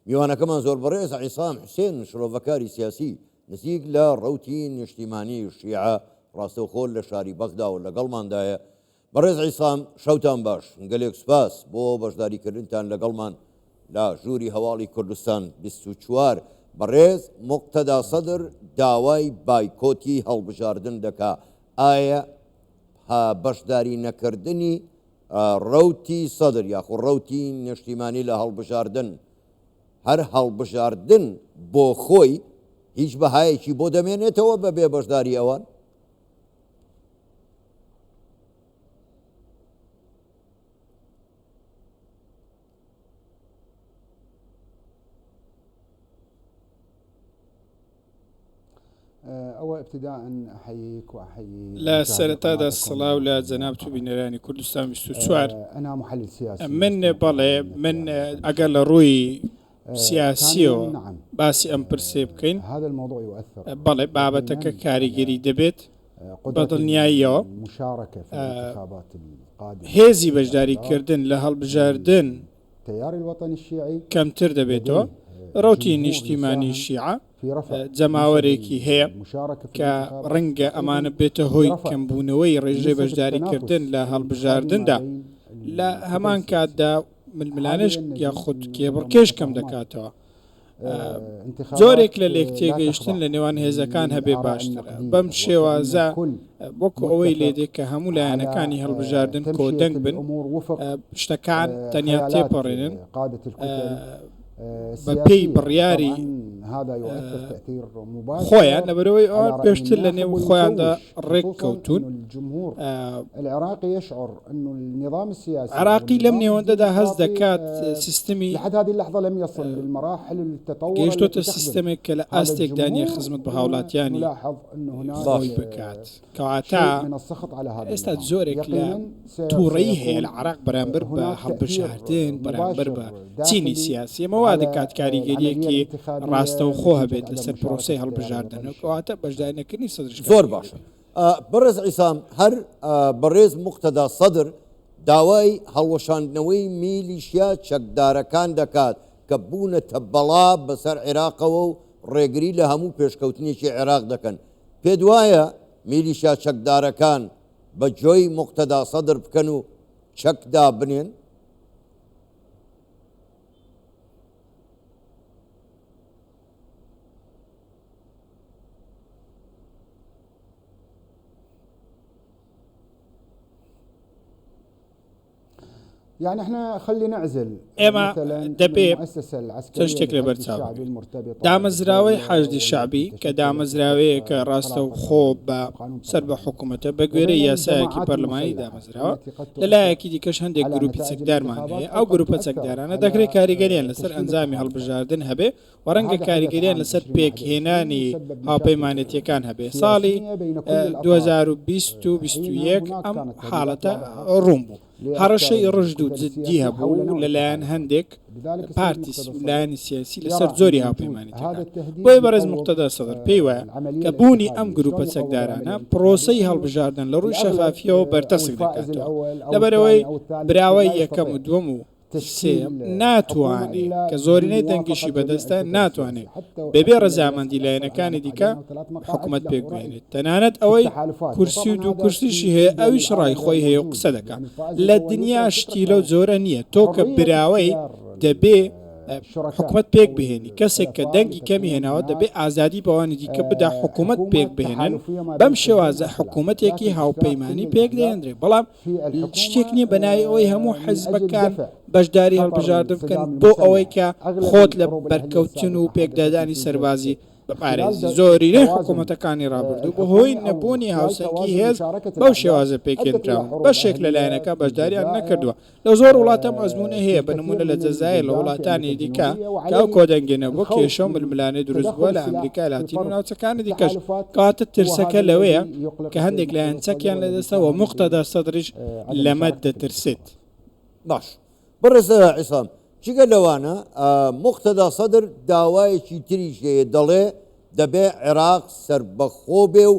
میوانەکەمان زۆر بەڕێز عیسام حوسێن شرۆڤەکاری سیاسی نزیک لە ڕەوتی نیشتیمانی و شیعە ڕاستەوخۆ لە شاری بەغدا و لەگەڵماندایە. بەڕێز عیسام شەوتان باش، گەلێک سوپاس بۆ بەشداریکردنتان لەگەڵمان لە ژووری هەواڵی کوردستان 24. بەڕێز موقتەدا سەدر داوای بایکۆتی هەڵبژاردن دەکا. ئایا بەشداری نەکردنی ڕەوتی سەدر یاخو ڕەوتی نیشتیمانی لە هەڵبژاردن هەر هەڵبژاردن بۆ خۆی هیچ بەهایەکی بۆ دەمێنێتەوە بەبێ بەشداری ئەوان؟ ئەوە ابتداء أحييك وأحيي لا سەرەتادا الصلاة ولا جەناب تو بینەرانی کوردستان 24. أنا محلل سياسي من بەڵێ من ئەگەر لە ڕووی سیاسیەوە باسی ئەم پرسێ بکەین، هذا الموضوع يؤثر بەڵێ بابەتەکە کاریگەری دەبێت بەدڵنیاییەوە مشاركة في الانتخابات القادمة هێزی بەشداریکردن لە هەڵبژاردن التيار الوطني الشيعي کەمتر دەبێتەوە. ڕەوتی نیشتیمانی شیعە جەماوەرێکی هەیە کە ڕەنگە ئەمانە بێتە هۆی کەمبوونەوەی ڕێژەی بەشداریکردن لە هەڵبژاردندا لە هەمان کاتدا ململانش یا خودت کێبڕکێش کەم دەکاتەوە. زۆرێک لە لێک تێگەیشتن لە نێوان هێزەکان هەبێ باشترە. بەم شێوازە وەکو ئەوەی لێدێک کە هەموو لایەنەکانی هەڵبژاردن کۆدەنگ بن، شتەکان تەنیا تێپەڕێنن بە پێی بڕیاری خۆیان لەبەرەوەی ئەوان پێشتر لە نێو خۆیاندا ڕێک کەوتون. عراقی لەم نێوەندەدا هەست دەکات سیستمی گەیشتۆتە سیستەمێک کە لە ئاستێکدا نیە خزمەت بە هاوڵاتیانی خۆی بکات. کەواتە ئێستا زۆرێک لە تووڕەیی هەیە لە عراق بەرامبەر بە هەڵبژاردن بەرامبەر بە چینی سیاسی ئەمەوا دەکات کاریگەریەکی ڕاستەوخۆ هەبێت لەسەر پرۆسەی هەڵبژاردنەوە کەواتە بەشداریکردنی سەدرش زۆر باش. بەڕێز عیسام هەر بەڕێز موقتەدا سەدر داوای هەڵوەشاندنەوەی میلیشیا چەکدارەکان دەکات کە بوونەتە بەڵا بەسەر عێراقەوە و ڕێگری لە هەموو پێشکەوتنیی عێراق دەکەن. پێ دوایە میلیشیا چەکدارەکان بە جۆی موقتەدا سەدر بکەن و چەکدا بنێن؟ يعني احنا خلي نعزل ئێمە دەبێ تشتێک لە بەرچاو دامەزراوەی حەشدی شعبی کە دامەزراوەیە کە ڕاستە و خۆ بە سەر بە حکوومەتە بە گوێرەی یاسایەکی پەرلەمانی دامەزراوە. لەلایەکی دیکەش هەندێک گروپی چەکدارمان هەیە. ئەو گروپە چەکدارانە دەکرێت کاریگەریان لەسەر ئەنجامی هەڵبژاردن هەبێ و ڕەنگە کاریگەریان لەسەر پێکهێنانی هاوپەیمانێتیەکان هەبێ. ساڵی 2020 و 2021 ئەم حاڵەتە ڕوون بوو. هەڕەشەی ڕژد و جددی هەبوو لەلایەن هەندێک پارتی لایەنی سیاسی لەسەر زۆری هاوپەیمانێتیەکان. بۆی بەڕێز موقتەدا سەدر پێی وایە کە بوونی ئەم گروپە چەکدارانە پرۆسەی هەڵبژاردن لە ڕووی شەفافیەوە بەرتەسک دەکاتەوە. لەبەرەوەی براوەی یەکەم و دووەم و سێم ناتوانێت کە زۆرینەی دەنگشی بەدەستە ناتوانێت بەبێ ڕەزامەندی لایەنەکانی دیکە حکوومەت پێکبێنێت. تەنانەت ئەوەی کورسی و دوو کورسیشی هەیە ئەویش ڕای خۆی هەیە و قسە دەکات. لە دنیا شتی لەو زۆرە نییە. تۆ کە براوەی دەبێ حکوومەت پێک بهێنی. کەسێک کە دەنگی کەمی هێناوە دەبێ ئازادی بەوانی دیکە بدا حکوومەت پێک بهێنن. بەم شێوازە حکوومەتێکی هاوپەیمانی پێک دێنرێ. بەڵام شتێک نییە بەناوی ئەوەی هەموو حیزبەکان بەشداری هەڵبژاردن بکەن بۆ ئەوەی کە خۆت لە بەرکەوتن و پێکدادانی سەربازی بەپارێزی زۆرینەی حکوومەتەکانی ڕابردوو بە هۆی نەبوونی هاوسەنگی هێز بەو شێوازە پێکێنراوە. بەشێک لە لایەنەکە بەشداریان نەکردووە. لە زۆر وڵاتە ئەزمونە هەیە بە نمونە لە جەزایر لە وڵاتانی دیکە کە ئەو کۆدەنگێنە بۆ کێشە و ململانەی دروست بووە لە ئەمریکا لاتین و ناوچەکانی دیکەش. کاتە ترسەکە لەوەیە کە هەندێک لایەن چەکیان لەدەستەوە موقتەدا سەدریش لەمە دەترسێت. باش بەڕێز عیسام چیگە لەوانە موقتەدا سەدر داوایەکی تریش هەیە دەڵێ دەبێ عێراق سەربەخۆ بێ و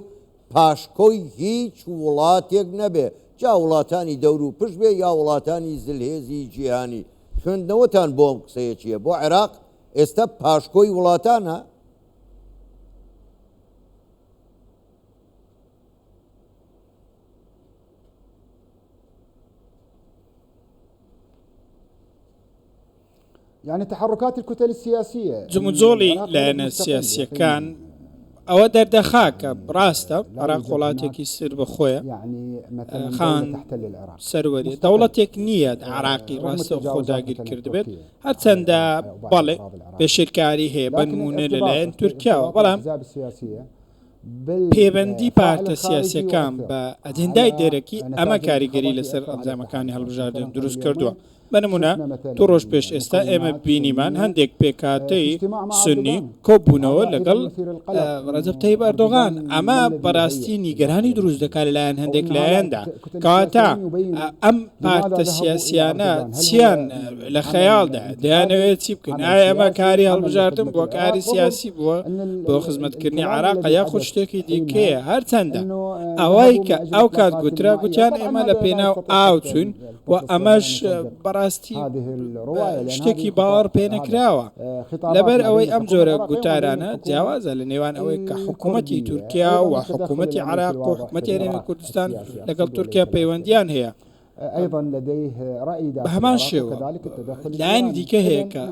پاشکۆی هیچ وڵاتێک نەبێ، جا وڵاتانی دەور و پشت بێ یا وڵاتانی زلهێزی جیهانی. خوێندنەوەتان بۆ ئەم قسەیە چییە؟ بۆ عێراق ئێستا پاشکۆی وڵاتانە. يعني تحركات الكتل السياسية جموزۆڵی لایەنە سیاسیەکان ئەوە دەردەخا کە ڕاستە عێراق وڵاتێکی سر بەخۆیە خان سەروەری دەوڵەتێک نییە عێراقی ڕاستە خۆداگیر کردبێت هەرچەندە بەڵێ پێشێرکاری هەیە بە نمونە لەلایەن تورکیاوە بەڵام پەیوەندی پارتە سیاسیەکان بە ئەجندای دێرەکی ئەمە کاریگەری لەسەر ئەنجامەکانی هەڵبژاردن دروست کردووە. بەنمونە تو ڕۆژ پێش ئێستا ئێمە بینیمان هەندێک پێکاتەی سنی کۆبوونەوە لەگەڵ ڕەجەب تەیب ئەردۆغان ئەمە بەڕاستی نیگەرانی دروست دەکات لەلایەن هەندێک لایەندا کەواتە ئەم پارتە سیاسیانە چیان لە خەیاڵدا دەیانەوێت چی بکەن ئایا ئەمە کاری هەڵبژاردن بۆ کاری سیاسی بووە بۆ خزمەتکردنی عێراق یاخود شتێکی دیکەیە هەرچەندە ئەوەی کە ئەو کات گوترا گوتیان ئێمە لە پێناو ئاو چوون و ئەمەش ڕاستی شتێکی باوەڕ پێ نەکراوە لەبەر ئەوەی ئەم جۆرە گوتارانە جیاوازە لە نێوان ئەوەی کە حکوومەتی تورکیا و حکوومەتی عێراق و حکوومەتی هەرێمی کوردستان لەگەڵ تورکیا پەیوەندیان هەیە. بە هەمان شێوە لایەنی دیکە هەیە کە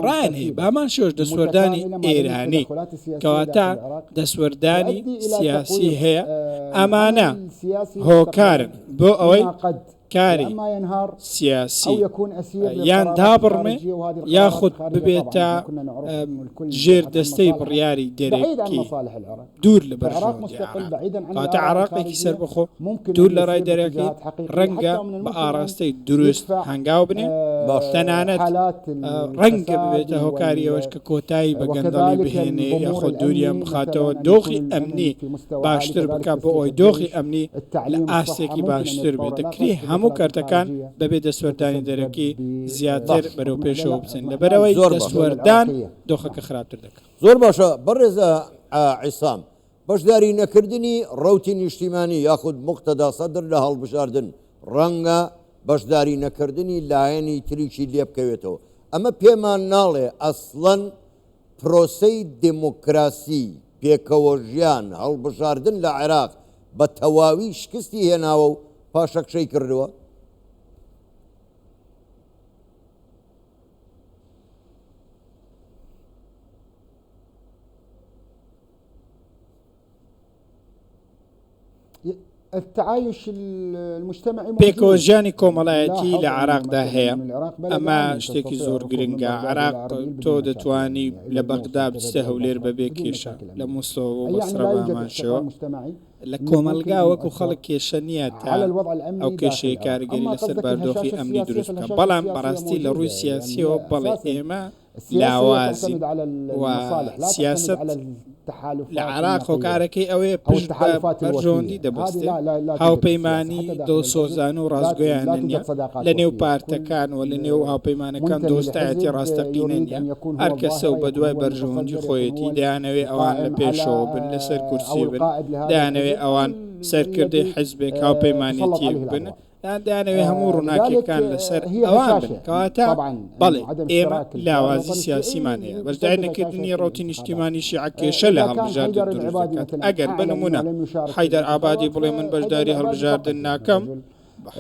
ڕایان هەیە بە هەمان شێوەش دەسوەردانی ئێرانی کەواتە دەسوەردانی سیاسی هەیە ئەمانە هۆکارن بۆ ئەوەی کاری سیاسی یان دابڕمێ یاخود ببێتە ژێر دەستەی بڕیاری دەرەکی دوور لە بەرژەوەتە عێراقێکی سەربەخۆ دوور لە ڕای دەرەکەی ڕەنگە بە ئاراستەی دروست هەنگاو بنێ تەنانەت ڕەنگە ببێتە هۆکاری ئەوەش کە کۆتایی بە گەندەڵی بهێنێ یاخۆ دووریان بخاتەوە دۆخی ئەمنی باشتر بکات بۆ ئەوی دۆخی ئەمنی لە ئاستێکی باشتر بێت دەکری هەموو کارتەکان بەبێ دەسوەردانی دەرەکی زیاتر بەرەو پێشەوە بچن لەبەرەوەی دەسوەردان دۆخەکە خراپتر دەکات. زۆر باشە بەڕێزە عیسام بەشداری نەکردنی ڕەوتی نیشتیمانی یاخود موقتەدا سەدر لە هەڵبژاردن ڕەنگە بەشداری نەکردنی لایەنی تریشی لێ بکەوێتەوە ئەمە پێمان ناڵێ ئەسڵەن پرۆسەی دموکراسی پێکەوە ژیان هەڵبژاردن لە عێراق بە تەواوی شکستی هێناوە و پاشەکشەی کردووە. التعايش المجتمعي پێکەوەژیانی کۆمەڵایەتی لە عێراقدا هەیە ئەمە شتێکی زۆر گرنگە عێراق تۆ دەتوانی لە بەغدا بچتە هەولێر بەبێ کێشە لە موسڵ و بەسرە بەمانشەوە لە کۆمەلگا وەکو خەڵک کێشە نییە تا ئەو کێشەی کارگەری لەسەر باردۆخی ئەمنی دروست بکە بەڵام بەڕاستی لە ڕووی سیاسیەوە بەڵێ ئێمە لاوازی و سیاست لە عێراق هۆکارەکەی ئەوەیە پشت بەرژۆندی دەبەستێ هاوپەیمانی دڵسۆزان و ڕازگۆیانە نیە لە نێو پارتەکان و لە نێو هاوپەیمانەکان دۆستایەتی ڕاستەقینە نیە هەر کەسە و بە دوای بەرژۆندی خۆیەتی دەیانەوێ ئەوان لە پێشەوە بن لەسەر کورسی بن دەیانەوێ ئەوان سەرکردەی حیزبێک هاوپەیمانێتی بن دانەوێ هەموو ڕووناکیەکان لەسەر ئەوان بن کەواتە بەڵێ ئێمە لاوازی سیاسیمان هەیە بەشداری نەکردنی ڕۆتی نیشتیمانی شیعە کێشە لە هەڵبژاردن دروست دەکات ئەگەر بە نمونە حەیدەر ئابادی بڵێ من بەشداری هەڵبژاردن ناکەم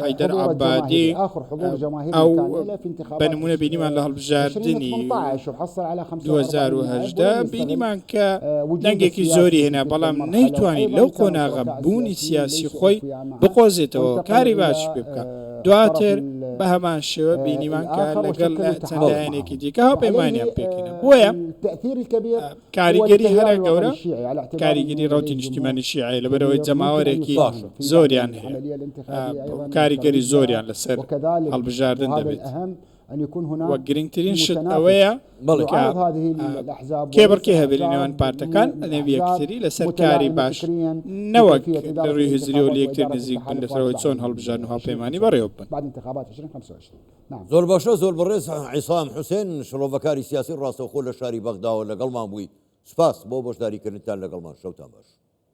حەیدەر عەبادی ئەو بە نمونە بینیمان لە هەڵبژاردننی 2010 بینیمان کە دەنگێکی زۆری هێنا بەڵام نەیتوانی لەو قۆناغە بوونی سیاسی خۆی بقۆزێتەوە کاری باش پێ بکە دواتر بە هەمان شێوە بینیمان کە لەگەڵ چەند لایەنێکی دیکە هاوپەیمانیان پێکردن بۆیە کاریگەری هەرە گەورە کاریگەری ڕەوتی نیشتیمانی شیعە لەبەرەوەی جەماوەرێکی زۆریان هەیە کاریگەری زۆریان لەسەر هەڵبژاردن دەبێت وە گرنگترین شت ئەوەیە کێبڕکێ هەبێت نێوان پارتەکان نێو یەکتری لەسەر کاری باش نەوەک لە ڕووی هزری و لە یەکتر نزیک بن لەسەرەوەی چۆن هەڵبژاردن و هاوپەیمانی بەڕێوە بن. زۆر باشە زۆر بەڕێز عیسام حوسێن شڵۆڤەکاری سیاسی ڕاستەوخۆ لە شاری بەغداوە لەگەڵمان بووی سپاس بۆ بەشداریکردنتان لەگەڵمان شەوتان باش.